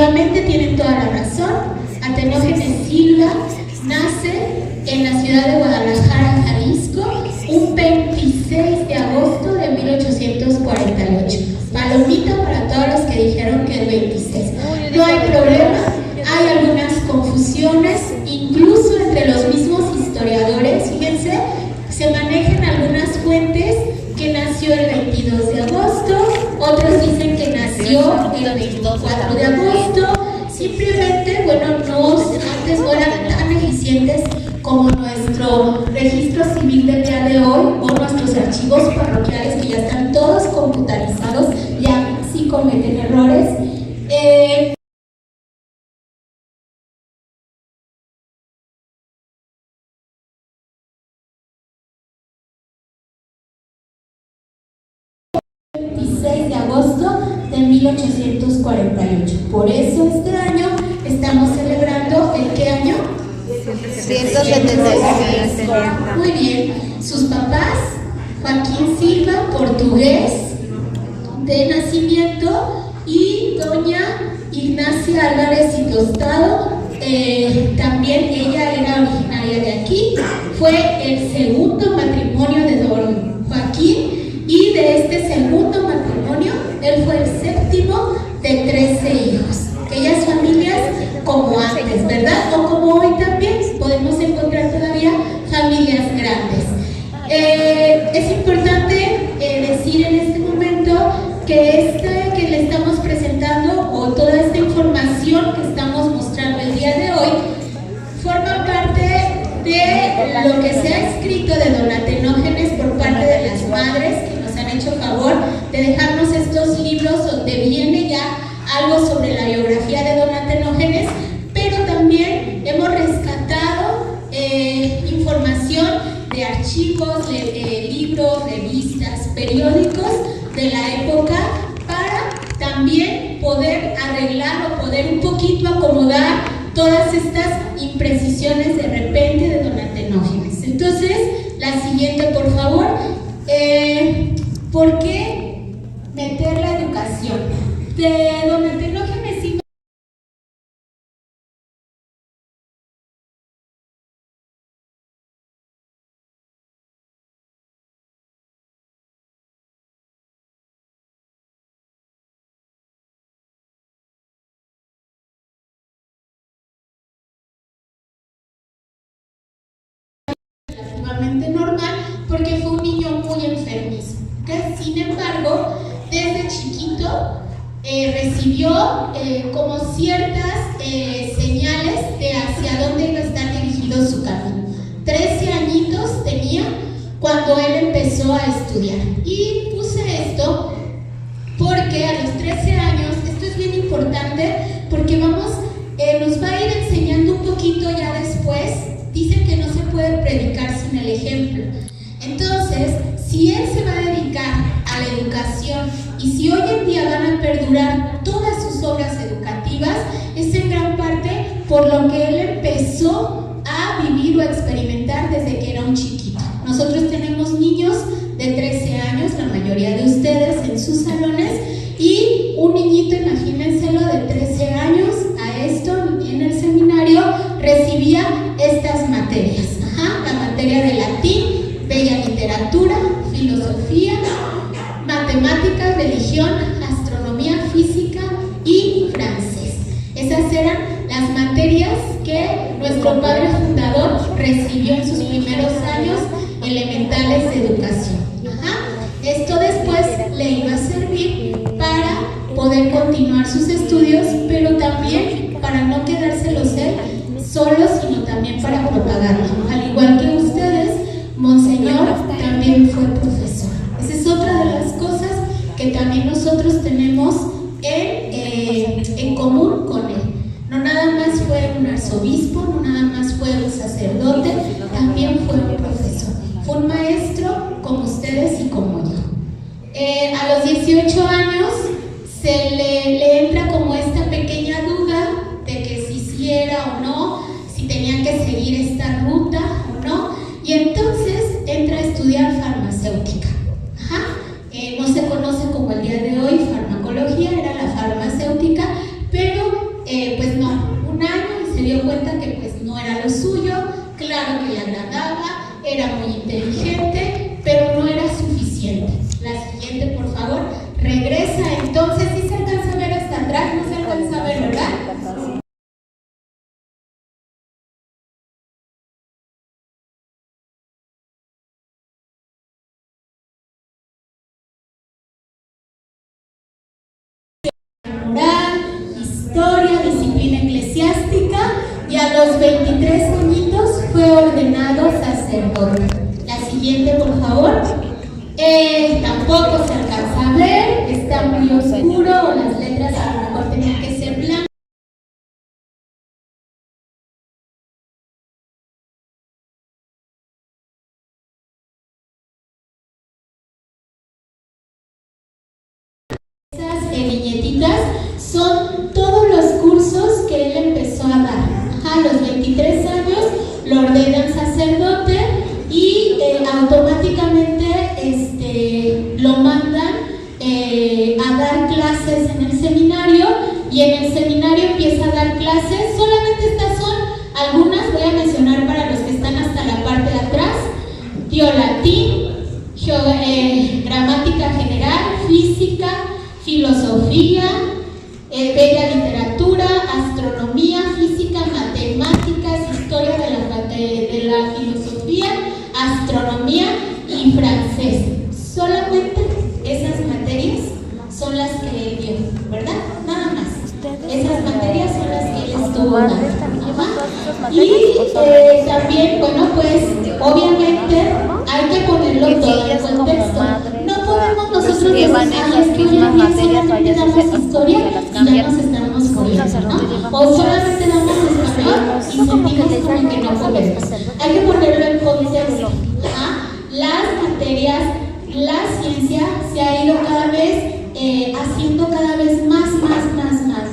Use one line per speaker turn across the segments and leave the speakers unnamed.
efectivamente tienen toda la razón. Atenógenes Silva nace en la ciudad de Guadalajara, Jalisco, un 26 de agosto de 1848. Palomita para todos los que dijeron que el 26. No hay problema, hay algunas confusiones, incluso entre los mismos historiadores. Fíjense, se manejan algunas fuentes que nació el 22 de agosto, otros dicen que nació el 24 de agosto. Simplemente, bueno, antes no eran tan eficientes como nuestro registro civil del día de hoy o nuestros archivos parroquiales, que ya están todos computarizados, ya sí cometen errores. De agosto de 1848. Por eso este año estamos celebrando ¿el qué año?
176.
Muy bien. Sus papás, Joaquín Silva, portugués de nacimiento, y doña Ignacia Álvarez y Tostado, también ella era originaria de aquí. Fue el segundo matrimonio de don Joaquín, y de este segundo matrimonio, él fue el séptimo de 13 hijos. Aquellas familias como antes, ¿verdad? O como hoy también podemos encontrar todavía familias grandes. Es importante decir en este momento que que le estamos presentando, o toda esta información que estamos mostrando el día de hoy, forma parte de lo que se ha escrito de don Atenógenes por parte de las madres que nos han hecho favor de dejarnos estos libros, donde viene ya algo sobre la biografía de don Atenógenes, pero también hemos rescatado información de archivos, de libros, revistas, periódicos de la época, para también poder arreglar o poder un poquito acomodar todas estas imprecisiones de repente de don Atenógenes. Entonces, la siguiente, por favor. ¿Por qué meter la educación? De don Atenógenes Silva. Normal, porque fue un niño muy enfermizo, que sin embargo desde chiquito recibió como ciertas señales de hacia dónde iba a estar dirigido su camino. 13 añitos tenía cuando él empezó a estudiar, y puse esto porque a los 13 años, esto es bien importante porque nos va a ir enseñando un poquito ya después. Dicen que no se puede predicar sin el ejemplo. Entonces, si él se va a dedicar a la educación, y si hoy en día van a perdurar todas sus obras educativas, es en gran parte por lo que él empezó a vivir o a experimentar desde que era un chiquito. Nosotros tenemos niños de 13 años, la mayoría de ustedes en sus salones, y un niñito, imagínenselo, de 13 años a esto en el seminario recibía estas materias. La materia de latín, bella literatura, filosofía, matemáticas, religión, astronomía, física y francés. Esas eran las materias que nuestro padre fundador recibió en sus primeros años elementales de educación. Esto después le iba a servir para poder continuar sus estudios, pero también para no quedárselos él solo, sino también para propagarlo. Al igual que ustedes, Monseñor también fue profesor. Esa es otra de las cosas que también nosotros tenemos en común con él. No nada más fue un arzobispo, no nada más fue un sacerdote, también fue un profesor. Fue un maestro como ustedes y como yo. A los 18 años se le entra como esta pequeña duda de que si hiciera o no, si tenía que seguir esta ruta o no, y entonces entra a estudiar farmacéutica. No se conoce como el día de hoy farmacología, era la farmacéutica, pero le agradaba, era muy inteligente, pero no era suficiente. La siguiente, por favor. Regresa entonces. ¿Sí se alcanza a ver hasta atrás? No se alcanza a ver, ¿verdad? Moral, historia, disciplina eclesiástica, y a los 23 añitos fue ordenado sacerdote. La siguiente, por favor. Tampoco se alcanza a ver, está muy oscuro, o las letras a lo mejor tenían que ser blancas. Viñetitas son todos los cursos que él empezó a dar. A los 23 años lo ordenan sacerdote y automáticamente lo mandan a dar clases en el seminario, y en el seminario empieza a dar clases. Solamente estas son algunas, voy a mencionar para los que están hasta la parte de atrás: dio latín, gramática general, física, filosofía, bella literatura, astronomía, física, matemáticas, historia de la filosofía, astronomía y francés. Solamente esas materias son las que él dio, ¿verdad? Nada más. Esas materias son las que él estuvo dando. Y también, bueno, pues obviamente hay que ponerlo todo en contexto. No podemos nosotros decir, es que hoy en día solamente damos historia y ya nos estamos muriendo, ¿no? O solamente damos español y sentimos como que no podemos. Hay que ponerlo en contexto. Las materias, la ciencia se ha ido cada vez haciendo cada vez más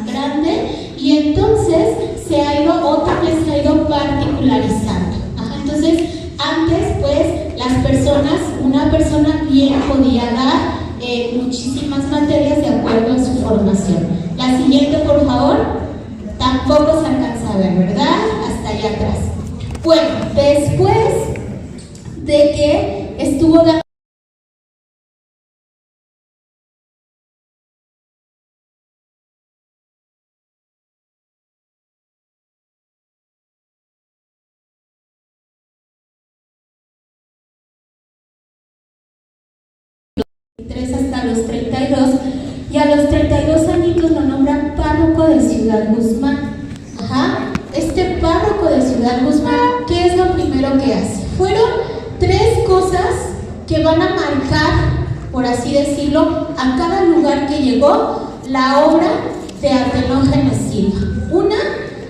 grande, y entonces se ha ido, otra vez se ha ido particularizando. Entonces, antes, pues, las personas, una persona bien podía dar muchísimas materias de acuerdo a su formación. La siguiente, por favor. Tampoco se alcanza a ver, ¿verdad? Hasta allá atrás. Bueno, después de que estuvo dando hasta los 32, y a los 32 añitos lo nombran párroco de Ciudad Guzmán. Este párroco de Ciudad Guzmán, ¿qué es lo primero que hace? Fueron 3 cosas que van a marcar, por así decirlo, a cada lugar que llegó la obra de Antenógenes Silva. Una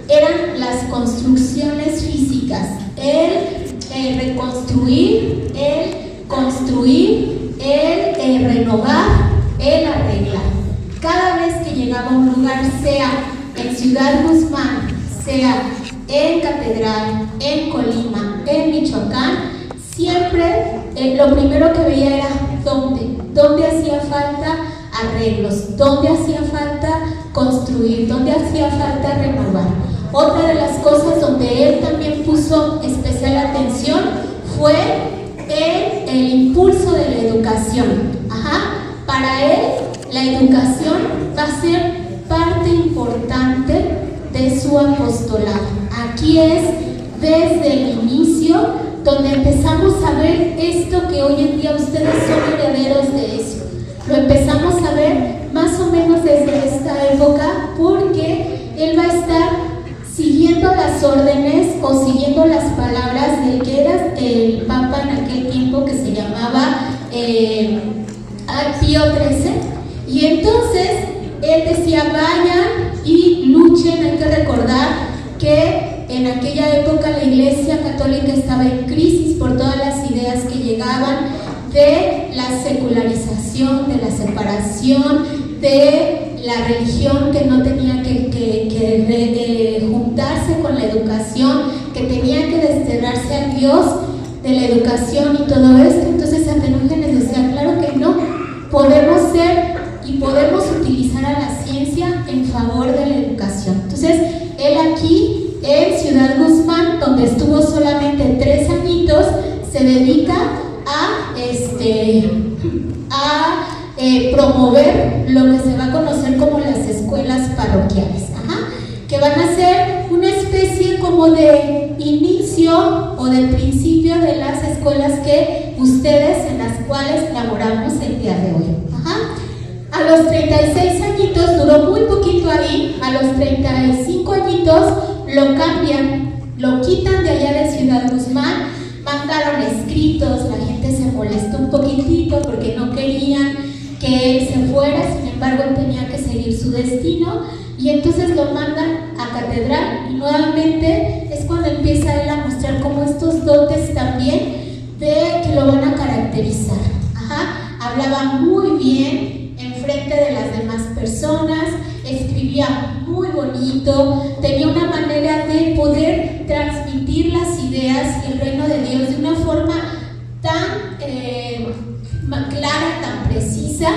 eran las construcciones físicas, el reconstruir, el construir, el renovar, el arreglar. Cada vez que llegaba a un lugar, sea en Ciudad Guzmán, sea en Catedral, en Colima, en Michoacán, siempre lo primero que veía era dónde hacía falta arreglos, dónde hacía falta construir, dónde hacía falta renovar. Otra de las cosas donde él también puso especial atención fue el impulso de la educación. Para él, la educación va a ser parte importante de su apostolado. Aquí es desde el inicio donde empezamos a ver esto que hoy en día ustedes son herederos de eso. Lo empezamos a ver más o menos desde esta época, porque él va a estar siguiendo las órdenes o siguiendo las palabras del que era el Papa en aquel tiempo, que se llamaba Pío XIII. Y entonces él decía: vayan y luchen. Hay que recordar que en aquella época la Iglesia Católica estaba en crisis por todas las ideas que llegaban de la secularización, de la separación, de la religión que no tenía que juntarse con la educación, que tenía que desterrarse a Dios de la educación y todo esto. Entonces Antenógenes decía: claro que no, podemos ser y podemos utilizar a la ciencia en favor de la educación. Entonces él aquí en Ciudad Guzmán, donde estuvo solamente 3 dedica a promover lo que se va a conocer como las escuelas parroquiales, que van a ser una especie como de inicio o de principio de las escuelas que ustedes, en las cuales laboramos el día de hoy. A los 36 añitos, duró muy poquito ahí, a los 35 añitos lo cambian, lo quitan de allá de Ciudad Guzmán, mandaron escritos, la gente se molestó un poquitito porque no querían que él se fuera, sin embargo él tenía que seguir su destino, y entonces lo mandan a catedral, y nuevamente es cuando empieza él a mostrar como estos dotes también de que lo van a caracterizar. Hablaba muy bien enfrente de las demás personas, escribía muy bonito, tenía una manera de poder transmitir las ideas y el reino de Dios de una forma tan clara, tan precisa,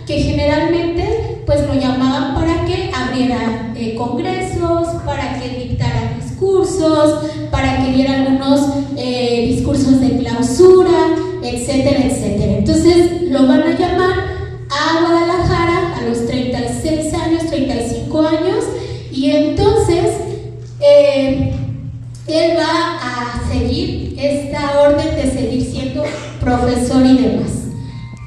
que generalmente pues lo llamaban para que abriera congresos, para que dictara discursos, para que diera algunos discursos de clausura, etcétera, etcétera. Entonces lo van a llamar a Guadalajara a los 36 años, 35 años, y entonces él va a seguir esta orden de seguir siendo profesor y demás.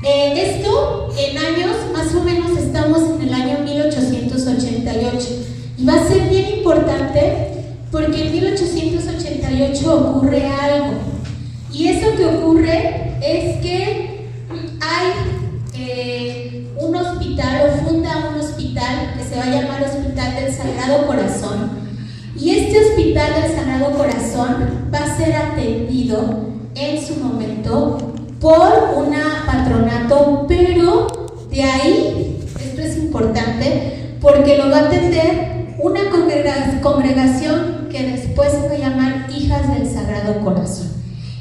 Esto en años, más o menos estamos en el año 1888, y va a ser bien importante porque en 1888 ocurre algo, y eso que ocurre es que hay un hospital, o funda un hospital que se va a llamar Hospital del Sagrado Corazón, y este Hospital del Sagrado Corazón va a ser atendido en su momento por una patronato, pero de ahí, esto es importante, porque lo va a atender una congregación que después se va a llamar Hijas del Sagrado Corazón.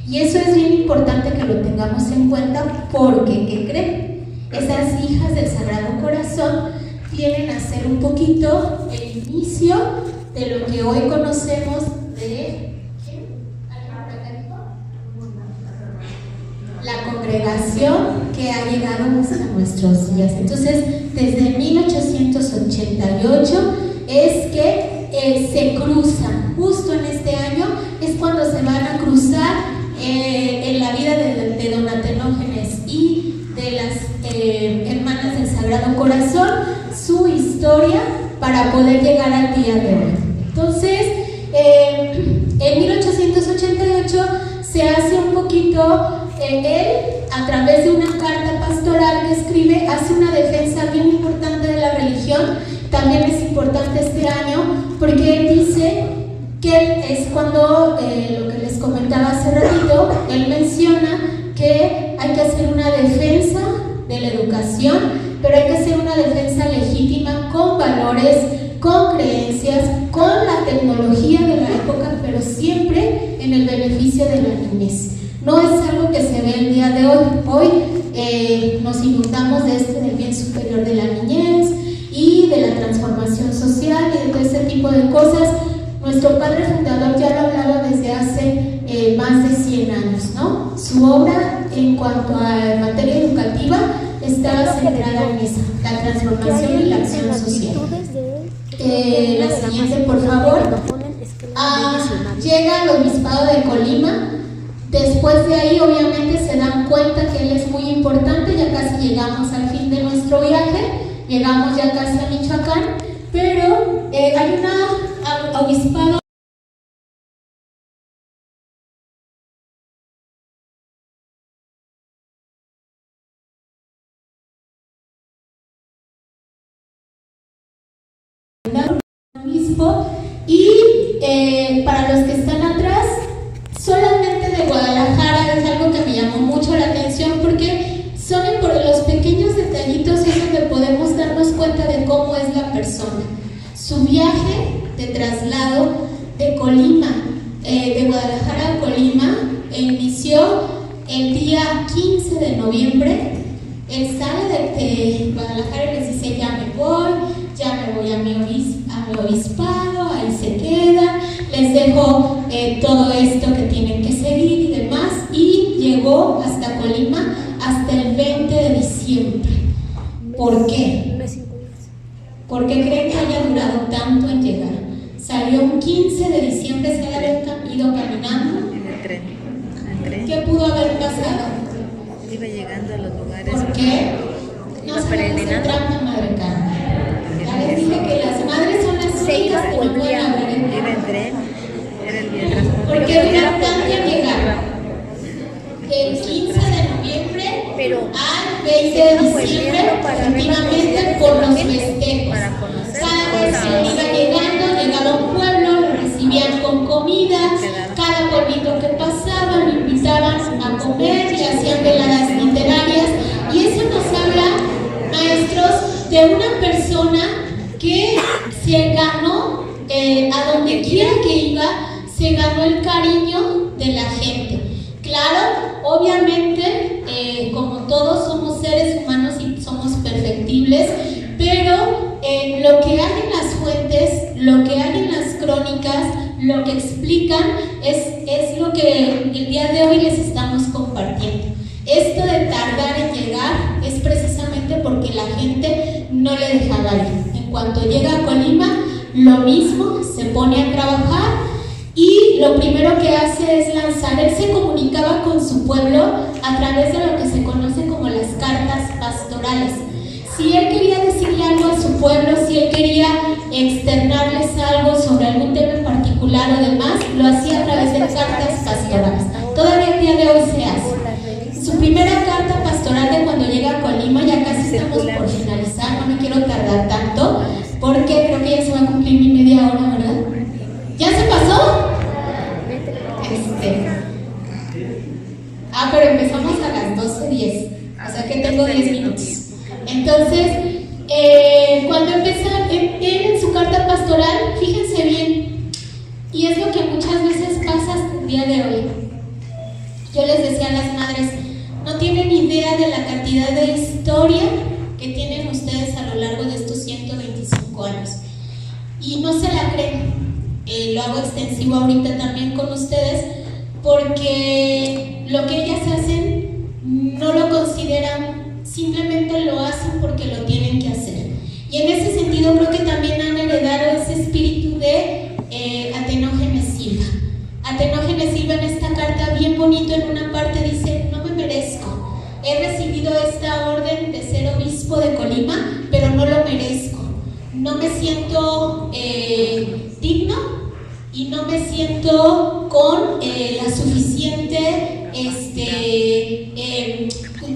Y eso es bien importante que lo tengamos en cuenta, porque, ¿qué creen? Esas Hijas del Sagrado Corazón vienen a ser un poquito el inicio de lo que hoy conocemos de la congregación que ha llegado hasta nuestros días. Entonces, desde 1888 es que se cruzan, justo en este año es cuando se van a cruzar en la vida de don Atenógenes y de las hermanas del Sagrado Corazón, su historia para poder llegar al día de hoy. Entonces, en 1888 se hace un poquito, él a través de una carta pastoral que escribe, hace una defensa bien importante de la religión. También es importante este año porque él dice que es cuando, lo que les comentaba hace ratito, él menciona que hay que hacer una defensa de la educación, pero hay que hacer una defensa legítima con valores, con creencias, con la tecnología de la época, pero siempre en el beneficio de la niñez. No es algo que se ve el día de hoy. Hoy nos inundamos del bien superior de la niñez y de la transformación social y de todo ese tipo de cosas. Nuestro padre fundador ya lo hablaba desde hace más de 100 años, ¿no? Su obra en cuanto a materia educativa estaba centrada en esa, la transformación y la acción social. La siguiente, por favor. Llega al obispado de Colima. Después de ahí, obviamente, se dan cuenta que él es muy importante. Ya casi llegamos al fin de nuestro viaje, llegamos ya casi a Michoacán, pero hay un obispado y para los que están atrás, solamente de Guadalajara, es algo que me llamó mucho la atención porque son por los pequeños detallitos es donde podemos darnos cuenta de cómo es la persona. Su viaje de traslado de Colima, de Guadalajara a Colima, inició el día 15 de noviembre. Él sale de Guadalajara y les dice: ya me voy a mi obispado, ahí se queda, les dejo todo esto que tienen que seguir y demás, y llegó hasta Colima hasta el 20 de diciembre. ¿Por qué? ¿Por qué creen que haya durado tanto en llegar? Salió un 15 de diciembre, se había ido caminando.
En el tren.
¿Qué pudo haber pasado?
Iba llegando a los lugares.
¿Por qué? No se hace trampa, madre Carmen. Ya les dije que las madres son las únicas que no pueden hablar en
Iba en tren, era el día de transporte.
¿Por qué dura tanto en llegar? El 15 de noviembre al 20 de diciembre, últimamente por los festejos. Cada vez que iba llegando, llegaba a un pueblo, lo recibían con comida, cada pueblito que pasaba lo invitaban a comer y hacían veladas literarias. Y eso nos habla, maestros, de una persona que se ganó, a donde quiera que iba, se ganó el cariño de la gente. Claro, obviamente, como todos somos seres humanos y somos perfectibles, pero lo que hay en las fuentes, lo que hay en las crónicas, lo que explican es lo que el día de hoy les estamos compartiendo. Esto de tardar en llegar es precisamente porque la gente no le dejaba ir. En cuanto llega a Colima, lo mismo, se pone a trabajar y lo primero que hace es lanzar. Él se comunicaba con su pueblo a través de lo que se conoce como las cartas pastorales. Si él quería decirle algo a su pueblo, si él quería externarles algo sobre algún tema en particular o demás, lo hacía a través de cartas pastorales. Todavía el día de hoy se hace. Su primera carta pastoral de cuando llega a Colima, ya casi estamos por finalizar, no me quiero tardar tanto, porque creo que ya se va a cumplir mi media hora, ¿verdad? ¿Ya se pasó? Pero empezamos a las 12:10, o sea que tengo 10 minutos. Entonces, cuando empieza él en su carta pastoral, fíjense bien, y es lo que muchas veces pasa hasta el día de hoy. Yo les decía a las madres, no tienen idea de la cantidad de historia que tienen ustedes a lo largo de estos 125 años. Y no se la creen. Lo hago extensivo ahorita también con ustedes, porque lo que ellas hacen no lo consideran, simplemente lo hacen porque lo tienen que hacer. Y en ese sentido creo que también han heredado ese espíritu de Atenógenes Silva. Atenógenes Silva en esta carta, bien bonito, en una parte dice, no me merezco, he recibido esta orden de ser obispo de Colima, pero no lo merezco, no me siento digno y no me siento con la suficiente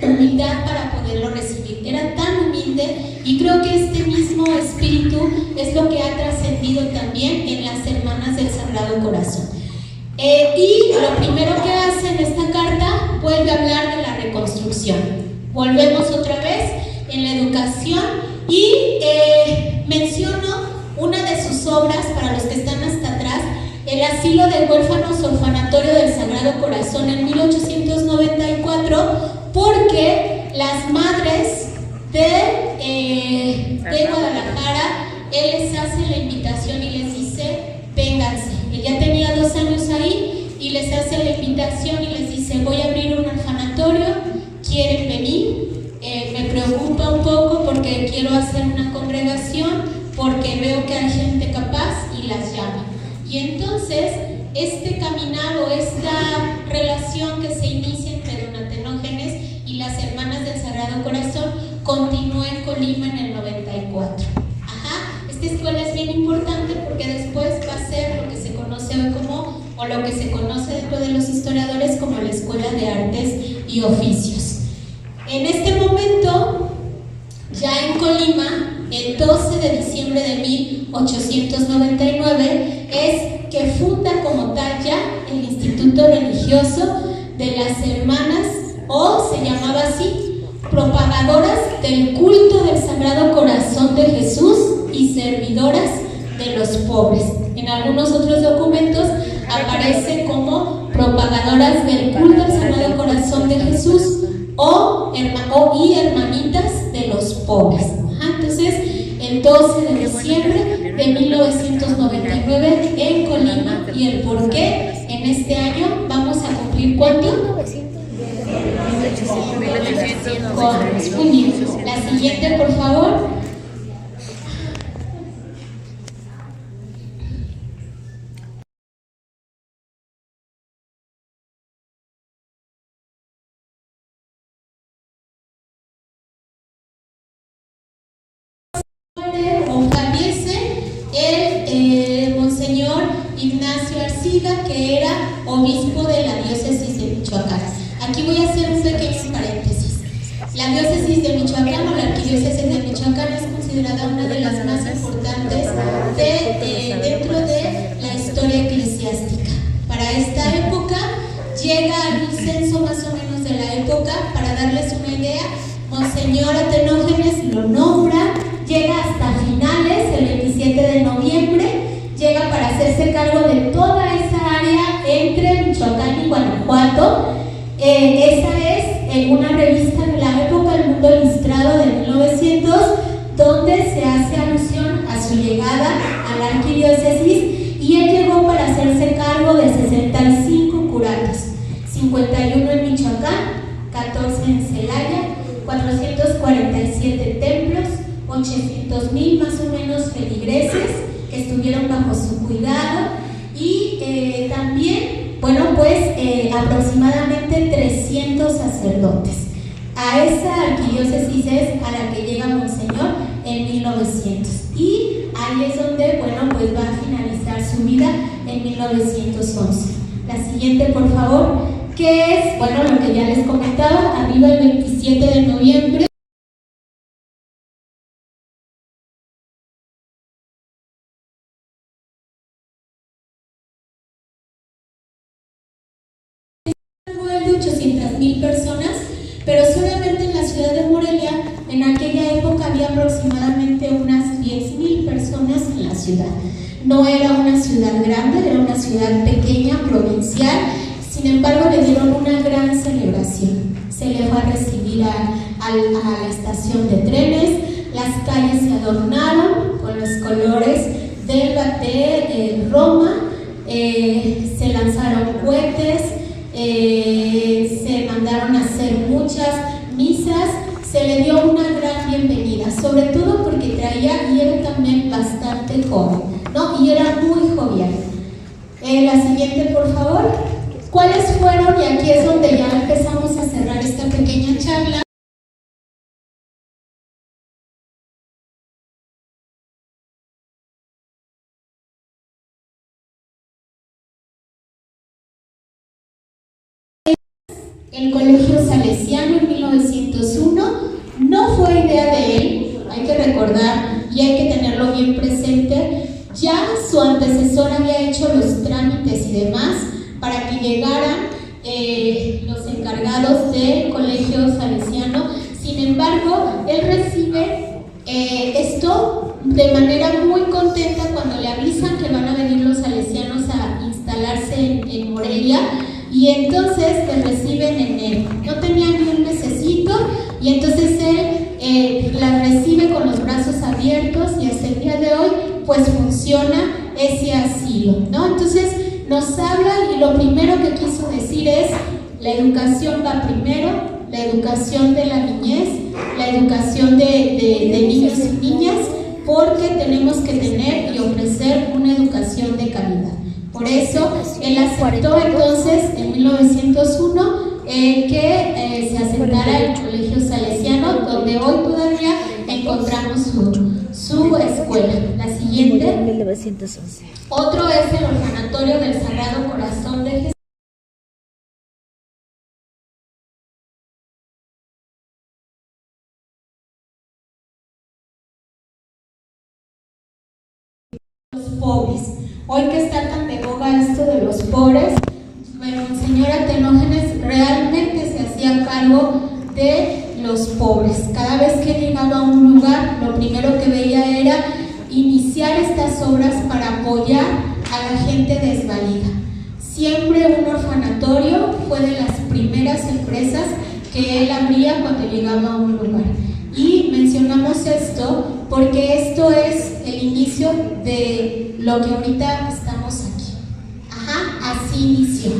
humildad para poderlo recibir. Era tan humilde, y creo que este mismo espíritu es lo que ha trascendido también en las hermanas del Sagrado Corazón. Y lo primero que hace en esta carta, vuelve a hablar de la reconstrucción. Volvemos otra vez en la educación y menciono una de sus obras, para los que están hasta atrás, el asilo de huérfanos orfanatorio del Sagrado Corazón en 1894, porque las madres de Guadalajara, él les hace la invitación y les dice, vénganse. Él ya tenía 2 años ahí y les hace la invitación y les dice, voy a abrir un orfanatorio, ¿quieren venir? Me preocupa un poco porque quiero hacer una congregación, porque veo que hay gente capaz y las llama. Y entonces este caminar o esta relación que se inicia entre don Atenógenes y las hermanas del Sagrado Corazón continúa en Colima en el 94. Esta escuela es bien importante porque después va a ser lo que se conoce hoy como, o lo que se conoce dentro de los historiadores como la Escuela de Artes y Oficios. En este momento, ya en Colima, el 12 de diciembre de 1899, es que funda como tal ya el Instituto Religioso de las Hermanas, o se llamaba así, propagadoras del culto del Sagrado Corazón de Jesús y servidoras de los pobres. En algunos otros documentos aparece como propagadoras del culto del Sagrado Corazón de Jesús y hermanitas de los pobres. Entonces, el 12 de diciembre de 1999 en Colima. ¿Y el por qué? En este año vamos a cumplir ¿cuánto? Muy bien. La siguiente, por favor. O fallece el Monseñor Ignacio Arcila, que era obispo de la diócesis de Michoacán. Aquí voy a hacer un pequeño paréntesis. La diócesis de Michoacán o la arquidiócesis de Michoacán es considerada una de las más importantes dentro de la historia eclesiástica. Para esta época llega al censo más o menos de la época. Para darles una idea, Monseñor Atenógenes lo nombra, llega hasta finales, el 27 de noviembre, llega para hacerse cargo de toda esa área entre Michoacán y Guanajuato. Esa es una revista de la época, El Mundo Ilustrado de 1900, donde se hace alusión a su llegada a la arquidiócesis, y él llegó para hacerse cargo de 65 curatos, 51 en Michoacán, 14 en Celaya, 447 templos, 800,000 más o menos feligreses que estuvieron bajo su cuidado, y también, bueno, pues aproximadamente 300 sacerdotes. A esa arquidiócesis es a la que llega Monseñor en 1900, y ahí es donde, bueno, pues va a finalizar su vida en 1911. La siguiente, por favor, que es, bueno, lo que ya les comentaba, arriba el 27 de noviembre. De 800,000 personas, pero solamente en la ciudad de Morelia, en aquella época había aproximadamente unas 10,000 personas en la ciudad. No era una ciudad grande, era una ciudad pequeña, provincial. Sin embargo, le dieron una gran celebración. Se le fue a recibir a la estación de trenes, las calles se adornaron con los colores de Roma, se lanzaron cohetes, se mandaron a hacer muchas misas, se le dio una gran bienvenida, sobre todo porque traía y era también bastante joven, ¿no? Y era muy jovial. La siguiente, por favor. ¿Cuáles fueron? Y aquí es donde ya empezamos a cerrar esta pequeña charla. El Colegio Salesiano en 1901 no fue idea de él, hay que recordar y hay que tenerlo bien presente. Ya su antecesor había hecho los trámites y demás para que llegaran los encargados del Colegio Salesiano. Sin embargo, él recibe esto de manera muy contenta cuando le avisan que van a venir los salesianos a instalarse en Morelia. Y entonces te reciben en enero. No tenía ni un mesecito, y entonces él la recibe con los brazos abiertos, y hasta el día de hoy pues funciona ese asilo, ¿no? Entonces nos habla, y lo primero que quiso decir es: la educación va primero, la educación de la niñez, la educación de niños y niñas, porque tenemos que tener y ofrecer una educación de calidad. Por eso él aceptó entonces en 1901 que se asentara el Colegio Salesiano, donde hoy todavía encontramos su escuela. La siguiente.
1911.
Otro es el Orfanatorio del Sagrado Corazón de Jesús. Los pobres. Hoy que está tan de boga esto de los pobres, Monseñor Atenógenes realmente se hacía cargo de los pobres. Cada vez que llegaba a un lugar, lo primero que veía era iniciar estas obras para apoyar a la gente desvalida. Siempre un orfanatorio fue de las primeras empresas que él abría cuando llegaba a un lugar. Y mencionamos esto porque esto es el inicio de lo que ahorita estamos aquí. Así inició.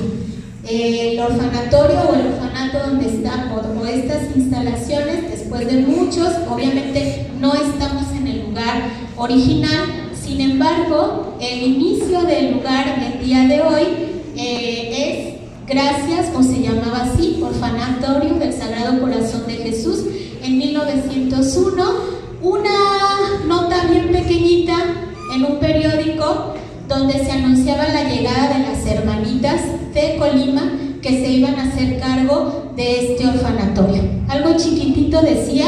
el orfanatorio o el orfanato donde estamos, o estas instalaciones, después de muchos, obviamente no estamos en el lugar original. Sin embargo, el inicio del lugar del día de hoy es gracias, o se llamaba así, Orfanatorio del Sagrado Corazón de Jesús, en 1901, una nota bien pequeñita en un periódico donde se anunciaba la llegada de las hermanitas de Colima que se iban a hacer cargo de este orfanatorio. Algo chiquitito decía: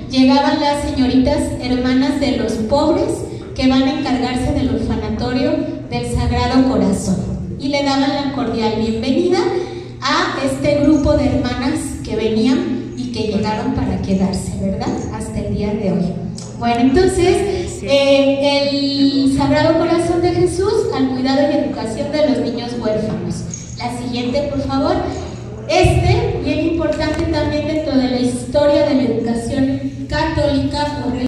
llegaban las señoritas hermanas de los pobres que van a encargarse del orfanatorio del Sagrado Corazón, y le daban la cordial bienvenida a este grupo de hermanas que venían y que llegaron para quedarse, ¿verdad? Hasta el día de hoy. Bueno, entonces, el Sagrado Corazón de Jesús al cuidado y educación de los niños huérfanos. La siguiente, por favor. Bien importante también dentro de la historia de la educación católica o religiosa.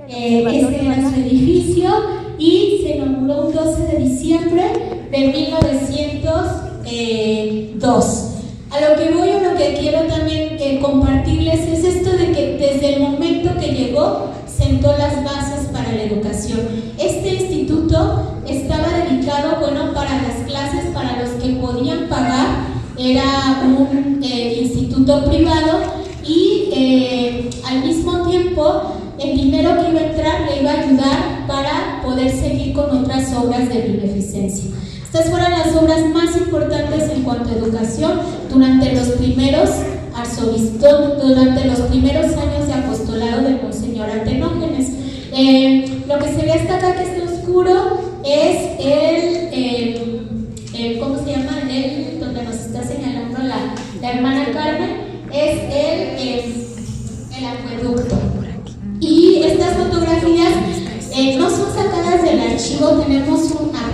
Este era su edificio y se inauguró un 12 de diciembre de 1902. A lo que voy, o lo que quiero también compartirles es esto de que desde el momento que llegó sentó las bases para la educación. Este instituto estaba dedicado, bueno, para las clases para los que podían pagar. Era un instituto privado y al mismo tiempo el dinero que iba a entrar le iba a ayudar para poder seguir con otras obras de beneficencia. Estas fueron las obras más importantes en cuanto a educación durante los primeros años de apostolado de Monseñor Antenógenes. Lo que se ve hasta acá, que está oscuro, es ¿cómo se llama? Donde nos está señalando la hermana Carmen, es el acueducto. Y estas fotografías no son sacadas del archivo.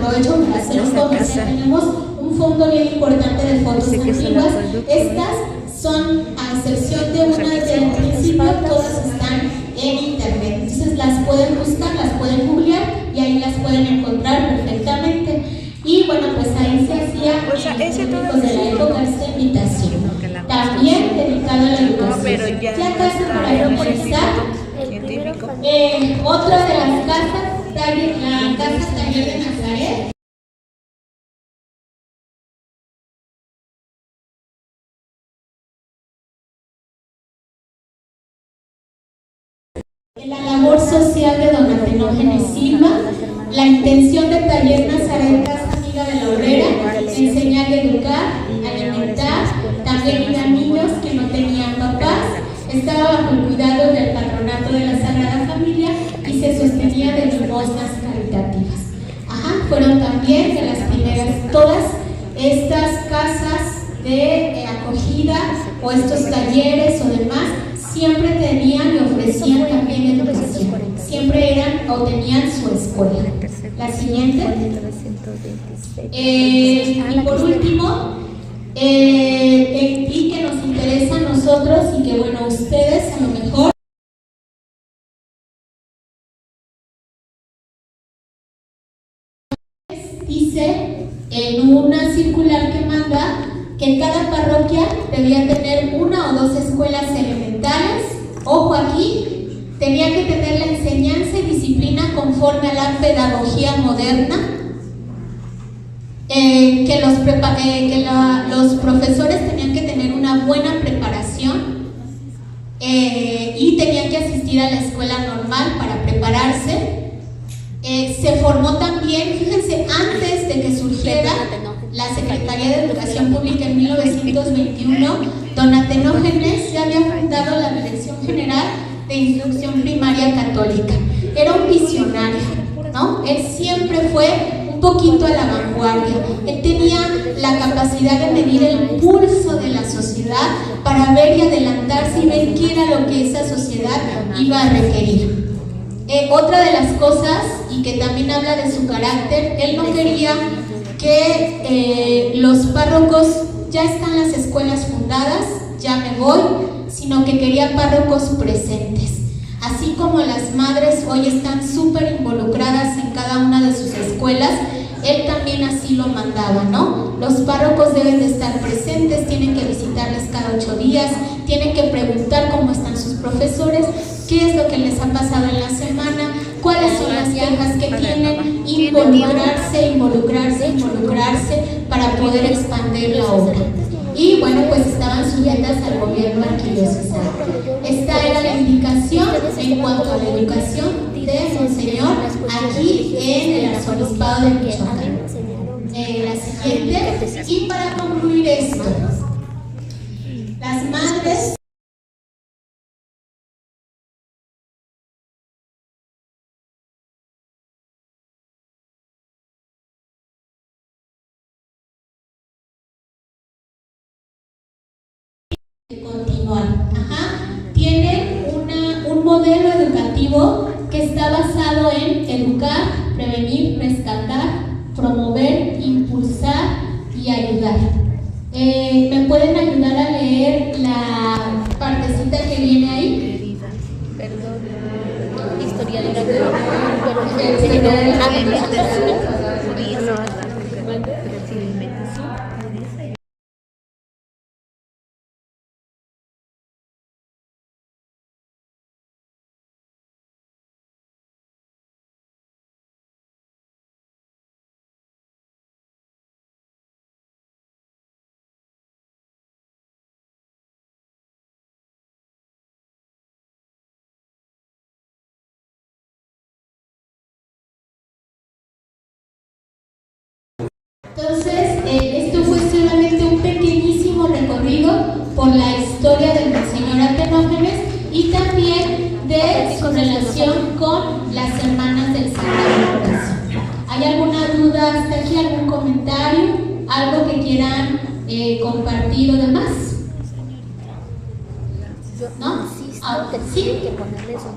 Aprovecho para hacer un comercial, tenemos un fondo bien importante de fotos antiguas. Estas son, a excepción de una del principio, todas están en internet. Entonces las pueden buscar, las pueden googlear y ahí las pueden encontrar perfectamente. Y bueno, pues ahí se hacía de la época esta invitación. También dedicado a la educación. Ya casi para finalizar, otra de las casas, la casa Taller de Nazaret. La labor social de don Antenógenes Silva, la intención de Taller Nazaret, Casa Amiga de la Obrera, enseñar y educar, alimentar, también ir a niños que no tenían papás. Estaba bajo el cuidado del patronato de la Sagrada Familia y se sostenía de limosnas caritativas. Fueron también de las primeras, todas estas casas de acogida o estos talleres o demás, siempre tenían y ofrecían también educación. Siempre eran o tenían su escuela. La siguiente. Y por último, y que nos interesa a nosotros y que, bueno, ustedes a lo mejor dice en una circular que manda que cada parroquia debía tener una o dos escuelas elementales. Ojo aquí, tenía que tener la enseñanza y disciplina conforme a la pedagogía moderna. Que los profesores tenían que tener una buena preparación y tenían que asistir a la escuela normal para prepararse. Se formó también, fíjense, antes de que surgiera la Secretaría de Educación Pública en 1921, don Antenógenes ya había fundado la Dirección General de Instrucción Primaria Católica. Era un visionario, ¿no? Él siempre fue un poquito a la vanguardia. Él tenía la capacidad de medir el pulso de la sociedad para ver y adelantarse y ver qué era lo que esa sociedad iba a requerir. Otra de las cosas, y que también habla de su carácter, él no quería que los párrocos, ya están las escuelas fundadas, ya me voy, sino que quería párrocos presentes. así como las madres hoy están súper involucradas en cada una de sus escuelas, él también así lo mandaba, ¿no? Los párrocos deben de estar presentes, tienen que visitarles cada 8 días, tienen que preguntar cómo están sus profesores, qué es lo que les ha pasado en la semana, cuáles son las quejas que tienen, involucrarse para poder expandir la obra. Y bueno, pues estaban sujetas al gobierno arquidiocesano. Esta era la indicación en cuanto a la educación de Monseñor aquí en el Arzobispado de Michoacán. La siguiente, y para concluir esto, las madres continuar. Tienen un modelo educativo que está basado en educar, prevenir, rescatar, promover, impulsar y ayudar. ¿Me pueden ayudar a leer la partecita que viene ahí?
Perdón. Historia de la
Entonces, esto fue solamente un pequeñísimo recorrido por la historia del Monseñor Atenógenes y también de su relación con las hermanas del Sagrado Corazón. ¿Hay alguna duda hasta aquí, algún comentario, algo que quieran compartir o demás? ¿No?
Sí, que ponerle esos